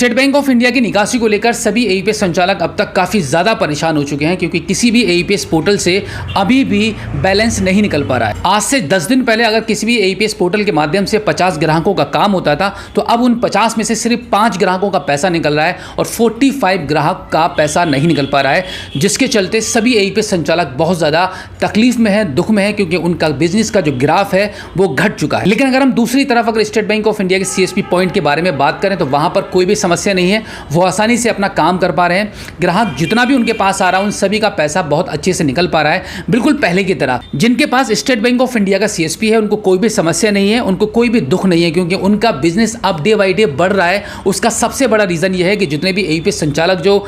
State bank of India की निकासी को लेकर सभी एईपीएस संचालक अब तक काफ़ी ज़्यादा परेशान हो चुके हैं, क्योंकि किसी भी एईपीएस पोर्टल से अभी भी बैलेंस नहीं निकल पा रहा है। आज से 10 दिन पहले अगर किसी भी एईपीएस पोर्टल के माध्यम से 50 ग्राहकों का काम होता था, तो अब उन 50 में से सिर्फ 5 ग्राहकों का पैसा निकल रहा है और 45 ग्राहक का पैसा नहीं निकल पा रहा है, जिसके चलते सभी एईपीएस संचालक बहुत ज़्यादा तकलीफ में है, दुख में है, क्योंकि उनका बिजनेस का जो ग्राफ है वो घट चुका है। लेकिन अगर हम दूसरी तरफ अगर स्टेट बैंक ऑफ इंडिया के सीएसपी पॉइंट के बारे में बात करें, तो वहां पर कोई भी समस्या नहीं है, वो आसानी से अपना काम कर पा रहे हैं। ग्राहक जितना भी उनके पास आ रहा है उन सभी का पैसा बहुत अच्छे से निकल पा रहा है, बिल्कुल पहले की तरह। जिनके पास स्टेट बैंक ऑफ इंडिया का सीएसपी है उनको कोई भी समस्या नहीं है, उनको कोई भी दुख नहीं है, क्योंकि उनका बिजनेस अब डे बाई डे बढ़ रहा है। उसका सबसे बड़ा रीजन यह है कि जितने भी एईपीएस संचालक जो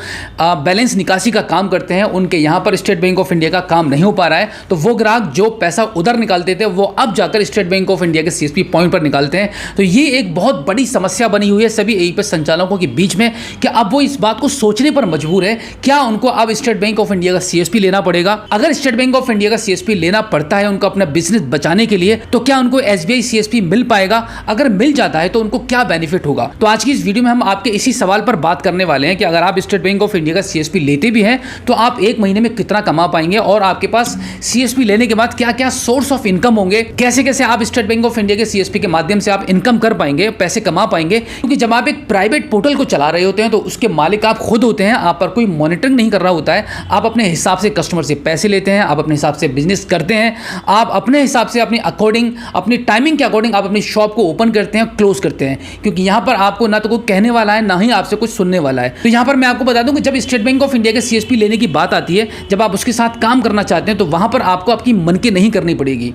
बैलेंस निकासी का काम करते हैं, उनके यहां पर स्टेट बैंक ऑफ इंडिया का काम नहीं हो पा रहा है, तो वो ग्राहक जो पैसा उधर निकालते थे वो अब जाकर स्टेट बैंक ऑफ इंडिया के सीएसपी पॉइंट पर निकालते हैं। तो ये एक बहुत बड़ी समस्या बनी हुई है सभी एईपीएस संचालकों के बीच में कि अब वो इस बात को सोचने पर मजबूर है, क्या उनको अब स्टेट बैंक ऑफ इंडिया का सीएसपी लेना पड़ेगा। अगर स्टेट बैंक ऑफ इंडिया का सीएसपी लेना पड़ता है उनको अपना बिजनेस बचाने के लिए, तो क्या उनको एसबीआई सीएसपी मिल पाएगा? अगर मिल जाता है तो उनको क्या बेनिफिट होगा? तो आज की इस वीडियो में हम आपके इसी सवाल पर बात करने वाले हैं कि अगर आप स्टेट बैंक ऑफ इंडिया का सीएसपी लेते भी हैं तो आप एक महीने में कितना कमा पाएंगे, और आपके पास सीएसपी लेने के बाद क्या क्या सोर्स ऑफ इनकम होंगे, कैसे कैसे आप स्टेट बैंक ऑफ इंडिया के सीएसपी के माध्यम से आप इनकम कर पाएंगे, पैसे कमा पाएंगे। क्योंकि जब आप एक प्राइवेट पोर्टल को चला रहे होते हैं तो उसके मालिक आप खुद होते हैं, आप पर कोई मॉनिटरिंग नहीं कर रहा होता है। आप अपने हिसाब से कस्टमर से पैसे लेते हैं, आप अपने हिसाब से बिजनेस करते हैं, आप अपने हिसाब से अपनी अकॉर्डिंग, अपनी टाइमिंग के अकॉर्डिंग आप अपनी शॉप को ओपन करते हैं, क्लोज करते हैं, क्योंकि यहां पर आपको ना तो कोई कहने वाला है, ना ही आपसे कुछ सुनने वाला है। तो यहां पर मैं आपको बता दूं कि जब स्टेट बैंक ऑफ इंडिया के सीएसपी लेने की बात आती है, जब आप उसके साथ काम करना चाहते हैं, तो वहां पर आपको आपकी मन की नहीं करनी पड़ेगी।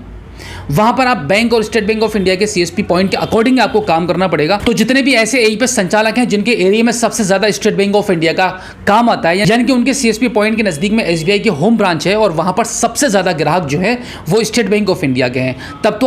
वहां पर आप बैंक और स्टेट बैंक ऑफ इंडिया के सीएसपी पॉइंट के अकॉर्डिंग आपको काम करना पड़ेगा। तो जितने भी ऐसे एईपीएस संचालक हैं जिनके एरिया में सबसे ज्यादा स्टेट बैंक ऑफ इंडिया का काम आता है, यानी कि उनके सीएसपी पॉइंट के नजदीक में एसबीआई की होम ब्रांच है और वहां पर सबसे ज्यादा ग्राहक जो है वो स्टेट बैंक ऑफ इंडिया के हैं, तब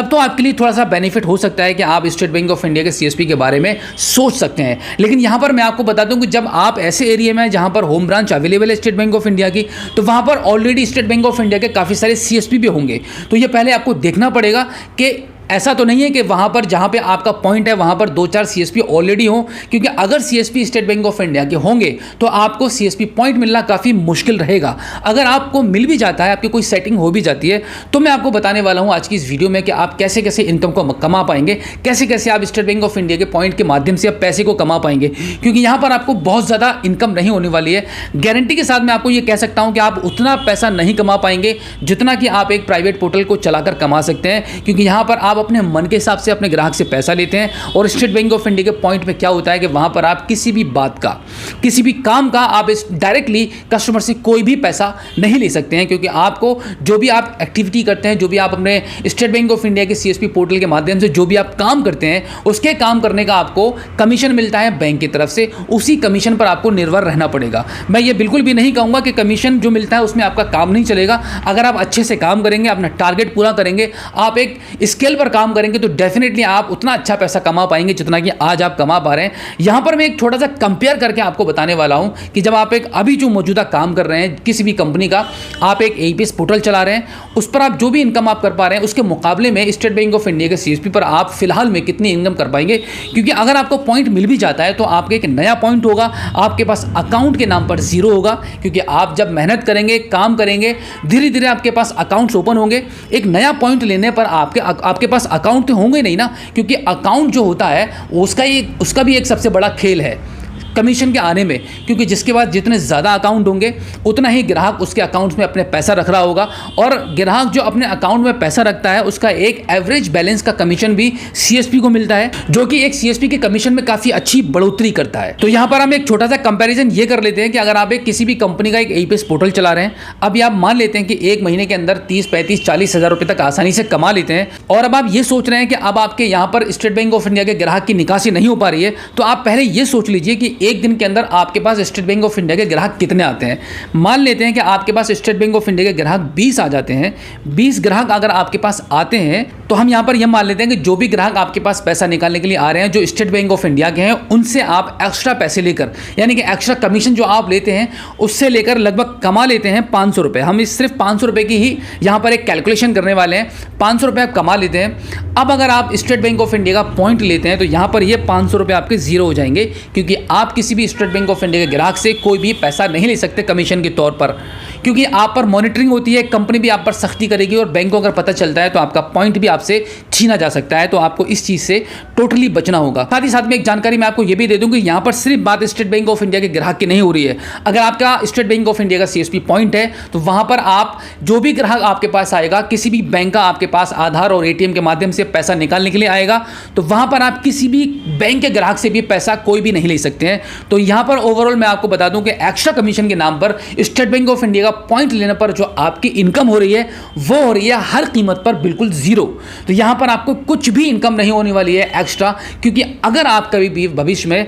तो आपके लिए थोड़ा सा बेनिफिट हो सकता है कि आप स्टेट बैंक ऑफ इंडिया के सीएसपी के बारे में सोच सकते हैं। लेकिन यहां पर मैं आपको बता दूं कि जब आप ऐसे एरिया में जहां पर होम ब्रांच अवेलेबल है स्टेट बैंक ऑफ इंडिया की, तो वहां पर already state bank of India के काफ़ी सारे सीएसपी भी होंगे। तो ये पहले आपको देखना पड़ेगा कि ऐसा तो नहीं है कि वहां पर जहां पे आपका पॉइंट है वहां पर 2-4 सीएसपी ऑलरेडी हो, क्योंकि अगर CSP state bank of India के होंगे तो आपको सीएसपी पॉइंट मिलना काफ़ी मुश्किल रहेगा। अगर आपको मिल भी जाता है, आपकी कोई सेटिंग हो भी जाती है, तो मैं आपको बताने वाला हूं आज की इस वीडियो में कि आप कैसे कैसे इनकम को कमा पाएंगे, कैसे कैसे आप स्टेट बैंक ऑफ इंडिया के पॉइंट के माध्यम से आप पैसे को कमा पाएंगे, क्योंकि यहां पर आपको बहुत ज़्यादा इनकम नहीं होने वाली है। गारंटी के साथ मैं आपको ये कह सकता हूं कि आप उतना पैसा नहीं कमा पाएंगे जितना कि आप एक प्राइवेट पोर्टल को चलाकर कमा सकते हैं, क्योंकि यहां पर आप अपने मन के हिसाब से अपने ग्राहक से पैसा लेते हैं। और स्टेट बैंक ऑफ इंडिया के पॉइंट में क्या होता है कि वहां पर आप किसी भी बात का, किसी भी काम का आप डायरेक्टली कस्टमर से कोई भी पैसा नहीं ले सकते हैं, क्योंकि आपको जो भी आप एक्टिविटी करते हैं, जो भी आप अपने स्टेट बैंक ऑफ इंडिया के सीएसपी पोर्टल के माध्यम से जो भी आप काम करते हैं, उसके काम करने का आपको कमीशन मिलता है बैंक की तरफ से। उसी कमीशन पर आपको निर्भर रहना पड़ेगा। मैं ये बिल्कुल भी नहीं कहूंगा कि कमीशन जो मिलता है उसमें आपका काम नहीं चलेगा। अगर आप अच्छे से काम करेंगे, अपना टारगेट पूरा करेंगे, आप एक स्केल पर काम करेंगे, तो डेफिनेटली आप उतना अच्छा पैसा कमा पाएंगे जितना कि आज आप कमा पा रहे हैं। यहां पर मैं एक छोटा सा कंपेयर करके आपको बताने वाला हूं कि जब आप एक अभी जो मौजूदा काम कर रहे हैं किसी भी कंपनी का, आप एक एईपीएस पोर्टल चला रहे हैं, उस पर आप जो भी इनकम आप कर पा रहे हैं उसके मुकाबले में स्टेट बैंक ऑफ इंडिया के सीएसपी पर आप फिलहाल में कितनी इनकम कर पाएंगे। क्योंकि अगर आपको पॉइंट मिल भी जाता है तो आपके एक नया पॉइंट होगा, आपके पास अकाउंट के नाम पर जीरो होगा, क्योंकि आप जब मेहनत करेंगे, काम करेंगे, धीरे धीरे आपके पास अकाउंट्स ओपन होंगे। एक नया पॉइंट लेने पर आपके पास अकाउंट तो होंगे नहीं ना, क्योंकि अकाउंट जो होता है उसका भी एक सबसे बड़ा खेल है कमीशन के आने में, क्योंकि जिसके बाद जितने ज़्यादा अकाउंट होंगे उतना ही ग्राहक उसके अकाउंट्स में अपने पैसा रख रहा होगा, और ग्राहक जो अपने अकाउंट में पैसा रखता है उसका एक एवरेज बैलेंस का कमीशन भी सीएसपी को मिलता है, जो कि एक सीएसपी के कमीशन में काफ़ी अच्छी बढ़ोतरी करता है। तो यहाँ पर हम एक छोटा सा कंपैरिजन ये कर लेते हैं कि अगर आप एक किसी भी कंपनी का एक एईपीएस पोर्टल चला रहे हैं, अभी आप मान लेते हैं कि एक महीने के अंदर 30-35-40 हज़ार रुपये तक आसानी से कमा लेते हैं, और अब आप ये सोच रहे हैं कि अब आपके यहाँ पर स्टेट बैंक ऑफ इंडिया के ग्राहक की निकासी नहीं हो पा रही है, तो आप पहले ये सोच लीजिए कि एक दिन के अंदर आपके पास स्टेट बैंक ऑफ इंडिया के ग्राहक कितने आते हैं। मान लेते हैं कि आपके पास स्टेट बैंक ऑफ इंडिया के ग्राहक 20 आ जाते हैं। 20 ग्राहक अगर आपके पास आते हैं तो हम यहाँ पर यह मान लेते हैं कि जो भी ग्राहक आपके पास पैसा निकालने के लिए आ रहे हैं जो स्टेट बैंक ऑफ इंडिया के हैं, उनसे आप एक्स्ट्रा पैसे लेकर, यानी कि एक्स्ट्रा कमीशन जो आप लेते हैं उससे लेकर लगभग कमा लेते हैं 500 रुपये। हम इस सिर्फ 500 रुपये की ही यहाँ पर एक कैलकुलेशन करने वाले हैं। 500 रुपये आप कमा लेते हैं। अब अगर आप स्टेट बैंक ऑफ इंडिया का पॉइंट लेते हैं तो यहाँ पर ये 500 रुपये आपके जीरो हो जाएंगे, क्योंकि आप किसी भी स्टेट बैंक ऑफ इंडिया के ग्राहक से कोई भी पैसा नहीं ले सकते कमीशन के तौर पर, क्योंकि आप पर मॉनिटरिंग होती है, कंपनी भी आप पर सख्ती करेगी और बैंक को अगर पता चलता है तो आपका पॉइंट भी आपसे छीना जा सकता है। तो आपको इस चीज़ से टोटली बचना होगा। साथ ही साथ में एक जानकारी मैं आपको ये भी दे दूं कि यहाँ पर सिर्फ बात स्टेट बैंक ऑफ इंडिया के ग्राहक की नहीं हो रही है। अगर आपका स्टेट बैंक ऑफ इंडिया का CSP पॉइंट है तो वहाँ पर आप जो भी ग्राहक आपके पास आएगा, किसी भी बैंक का आपके पास आधार और ATM के माध्यम से पैसा निकालने के लिए आएगा, तो वहाँ पर आप किसी भी बैंक के ग्राहक से भी पैसा कोई भी नहीं ले सकते हैं। तो यहाँ पर ओवरऑल मैं आपको बता दूं कि एक्स्ट्रा कमीशन के नाम पर स्टेट बैंक ऑफ इंडिया का पॉइंट लेने पर जो आपकी इनकम हो रही है वो हो रही है हर कीमत पर बिल्कुल जीरो। तो यहाँ पर आपको कुछ भी इनकम नहीं होने वाली है एक्स्ट्रा, क्योंकि अगर आप कभी भी भविष्य में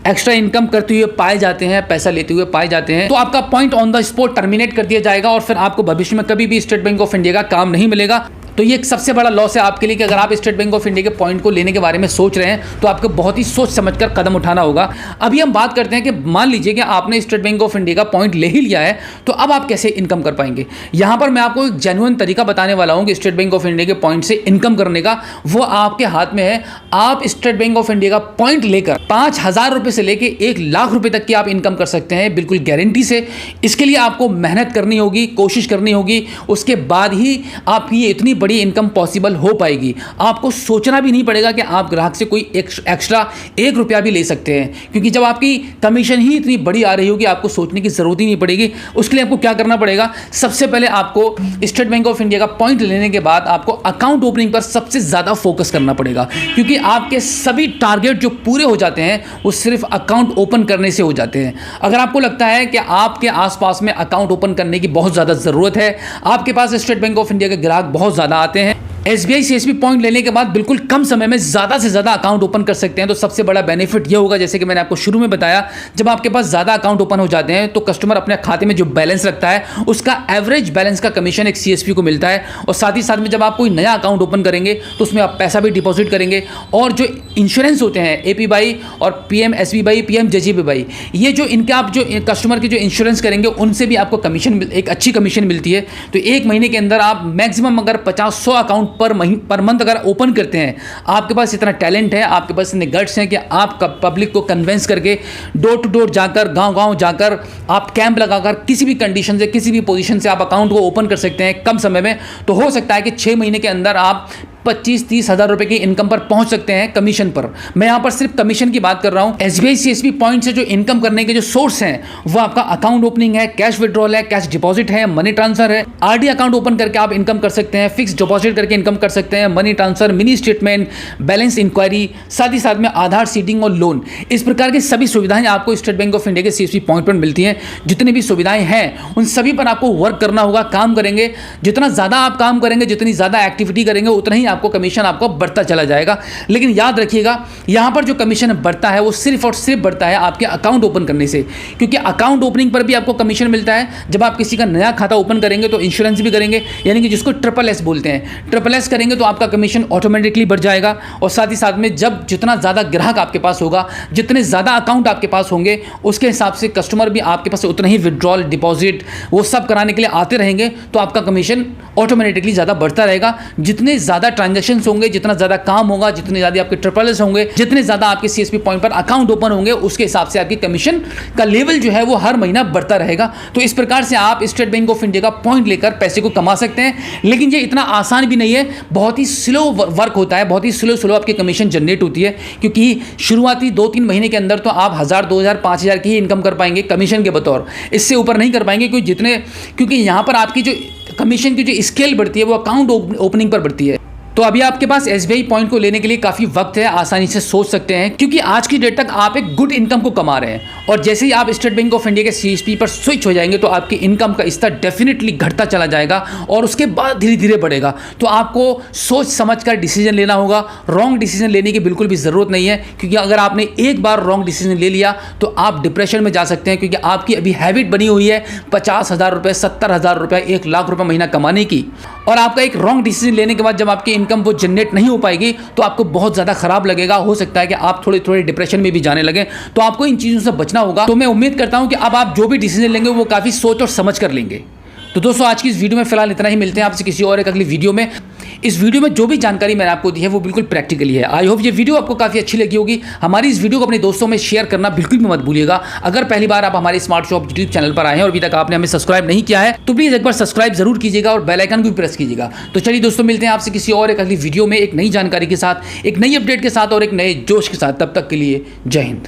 एक्स्ट्रा इनकम करते हुए पाए जाते हैं, पैसा लेते हुए पाए जाते हैं, तो आपका point on the spot terminate कर दिया जाएगा और फिर आपको भविष्य में कभी भी स्टेट बैंक ऑफ इंडिया का काम नहीं मिलेगा। तो ये एक सबसे बड़ा लॉस है आपके लिए कि अगर आप स्टेट बैंक ऑफ इंडिया के पॉइंट को लेने के बारे में सोच रहे हैं तो आपको बहुत ही सोच समझकर कदम उठाना होगा। अभी हम बात करते हैं कि मान लीजिए कि आपने स्टेट बैंक ऑफ इंडिया का पॉइंट ले ही लिया है, तो अब आप कैसे इनकम कर पाएंगे। यहाँ पर मैं आपको एक जेन्युइन तरीका बताने वाला हूँ कि स्टेट बैंक ऑफ इंडिया के पॉइंट से इनकम करने का, वो आपके हाथ में है। आप स्टेट बैंक ऑफ इंडिया का पॉइंट लेकर 5,000 रुपये से लेकर 1,00,000 रुपये तक की आप इनकम कर सकते हैं बिल्कुल गारंटी से। इसके लिए आपको मेहनत करनी होगी, कोशिश करनी होगी, उसके बाद ही आपकी ये इतनी बड़ी इनकम पॉसिबल हो पाएगी। आपको सोचना भी नहीं पड़ेगा कि आप ग्राहक से कोई एक्स्ट्रा 1 रुपया भी ले सकते हैं, क्योंकि जब आपकी कमीशन ही इतनी बड़ी आ रही होगी आपको सोचने की जरूरत ही नहीं पड़ेगी। उसके लिए आपको क्या करना पड़ेगा, सबसे पहले आपको स्टेट बैंक ऑफ इंडिया का पॉइंट लेने के बाद आपको अकाउंट ओपनिंग पर सबसे ज्यादा फोकस करना पड़ेगा, क्योंकि आपके सभी टारगेट जो पूरे हो जाते हैं वो सिर्फ अकाउंट ओपन करने से हो जाते हैं। अगर आपको लगता है कि आपके आसपास में अकाउंट ओपन करने की बहुत ज्यादा जरूरत है, आपके पास स्टेट बैंक ऑफ इंडिया के ग्राहक बहुत ज्यादा आते हैं, SBI CSP पॉइंट लेने के बाद बिल्कुल कम समय में ज़्यादा से ज़्यादा अकाउंट ओपन कर सकते हैं, तो सबसे बड़ा बेनिफिट ये होगा, जैसे कि मैंने आपको शुरू में बताया, जब आपके पास ज़्यादा अकाउंट ओपन हो जाते हैं तो कस्टमर अपने खाते में जो बैलेंस रखता है उसका एवरेज बैलेंस का कमीशन एक CSP को मिलता है। और साथ ही साथ में जब आप कोई नया अकाउंट ओपन करेंगे तो उसमें आप पैसा भी डिपॉजिट करेंगे, और जो इंश्योरेंस होते हैं APY और PMSBY, PMJJBY, ये जो इनके आप जो कस्टमर की जो इंश्योरेंस करेंगे उनसे भी आपको कमीशन, एक अच्छी कमीशन मिलती है। तो एक महीने के अंदर आप मैक्सिमम अगर 50-100 अकाउंट पर मंथ अगर ओपन करते हैं, आपके पास इतना टैलेंट है, आपके पास इतने गट्स हैं कि आप पब्लिक को कन्विंस करके डोर टू डोर जाकर, गांव-गांव जाकर आप कैंप लगाकर किसी भी कंडीशन से, किसी भी पोजीशन से आप अकाउंट को ओपन कर सकते हैं कम समय में। तो हो सकता है कि 6 महीने के अंदर आप 25-30 हज़ार रुपए की इनकम पर पहुंच सकते हैं कमीशन पर। मैं यहां पर सिर्फ कमीशन की बात कर रहा हूं। SBI CSP पॉइंट से जो इनकम करने के जो सोर्स हैं वो आपका अकाउंट ओपनिंग है, कैश विड्रॉल है, कैश डिपॉजिट है, मनी ट्रांसफर है, RD अकाउंट ओपन करके आप इनकम कर सकते हैं, फिक्स डिपॉजिट करके इनकम कर सकते हैं, money transfer, mini statement, balance enquiry, साथ ही साथ में आधार सीडिंग और लोन। इस प्रकार की सभी सुविधाएं आपको स्टेट बैंक ऑफ इंडिया के CSP पॉइंट पर मिलती हैं। जितनी भी सुविधाएं हैं उन सभी पर आपको वर्क करना होगा, काम करेंगे। जितना ज़्यादा आप काम करेंगे, जितनी ज़्यादा एक्टिविटी करेंगे, उतना ही आपको कमीशन आपको बढ़ता चला जाएगा। लेकिन याद रखिएगा, यहां पर जो कमीशन बढ़ता है वो सिर्फ और सिर्फ बढ़ता है आपके अकाउंट ओपन करने से, क्योंकि अकाउंट ओपनिंग पर भी आपको कमीशन मिलता है। जब आप किसी का नया खाता ओपन करेंगे तो इंश्योरेंस भी करेंगे, यानी कि जिसको SSS बोलते हैं, SSS करेंगे तो आपका कमीशन ऑटोमेटिकली बढ़ जाएगा। और साथ ही साथ में जब जितना ज़्यादा ग्राहक आपके पास होगा, जितने ज़्यादा अकाउंट आपके पास होंगे, उसके हिसाब से कस्टमर भी आपके पास उतना ही विड्रॉल, डिपॉजिट वो सब कराने के लिए आते रहेंगे, तो आपका कमीशन ऑटोमेटिकली ज़्यादा बढ़ता रहेगा। जितने ज़्यादा ट्रांजेक्शन होंगे, जितना ज़्यादा काम होगा, जितने ज़्यादा आपके SSS होंगे, जितने ज़्यादा आपके CSP पॉइंट पर अकाउंट ओपन होंगे, उसके हिसाब से आपकी कमीशन का लेवल जो है वो हर महीना बढ़ता रहेगा। तो इस प्रकार से आप स्टेट बैंक ऑफ इंडिया का पॉइंट लेकर पैसे को कमा सकते हैं। लेकिन ये इतना आसान भी नहीं है, बहुत ही स्लो वर्क होता है, बहुत ही स्लो आपकी कमीशन जनरेट होती है, क्योंकि शुरुआती 2-3 महीने के अंदर तो आप 1,000, 2,000, 5,000 की ही इनकम कर पाएंगे कमीशन के बतौर, इससे ऊपर नहीं कर पाएंगे। क्योंकि यहाँ पर आपकी जो कमीशन की जो स्केल बढ़ती है वो अकाउंट ओपनिंग पर बढ़ती है। तो अभी आपके पास SBI पॉइंट को लेने के लिए काफ़ी वक्त है, आसानी से सोच सकते हैं, क्योंकि आज की डेट तक आप एक गुड इनकम को कमा रहे हैं। और जैसे ही आप स्टेट बैंक ऑफ इंडिया के CSP पर स्विच हो जाएंगे तो आपकी इनकम का स्तर डेफिनेटली घटता चला जाएगा और उसके बाद धीरे धीरे बढ़ेगा। तो आपको सोच समझ कर डिसीजन लेना होगा। रॉन्ग डिसीजन लेने की बिल्कुल भी ज़रूरत नहीं है, क्योंकि अगर आपने एक बार रॉन्ग डिसीजन ले लिया तो आप डिप्रेशन में जा सकते हैं, क्योंकि आपकी अभी हैबिट बनी हुई है 50,000 रुपये, 70,000 रुपये, 1 लाख रुपये महीना कमाने की। और आपका एक रॉन्ग डिसीजन लेने के बाद जब आपकी इनकम वो जनरेट नहीं हो पाएगी तो आपको बहुत ज़्यादा खराब लगेगा। हो सकता है कि आप थोड़े थोड़े डिप्रेशन में भी जाने लगे। तो आपको इन चीज़ों से बचना होगा। तो मैं उम्मीद करता हूं कि अब आप जो भी डिसीजन लेंगे वो काफ़ी सोच और समझ कर लेंगे। तो दोस्तों आज की इस वीडियो में फिलहाल इतना ही। मिलते हैं आपसे किसी और एक अगली वीडियो में। इस वीडियो में जो भी जानकारी मैंने आपको दी है वो बिल्कुल प्रैक्टिकली है। आई होप ये वीडियो आपको काफ़ी अच्छी लगी होगी। हमारी इस वीडियो को अपने दोस्तों में शेयर करना बिल्कुल भी मत भूलिएगा। अगर पहली बार आप हमारे स्मार्ट शॉप यूट्यूब चैनल पर आए हैं और अभी तक आपने हमें सब्सक्राइब नहीं किया है तो प्लीज़ एक बार सब्सक्राइब जरूर कीजिएगा और बेल आइकन को भी प्रेस कीजिएगा। तो चलिए दोस्तों, मिलते हैं आपसे किसी और एक अगली वीडियो में एक नई जानकारी के साथ, एक नई अपडेट के साथ और एक नए जोश के साथ। तब तक के लिए जय हिंद।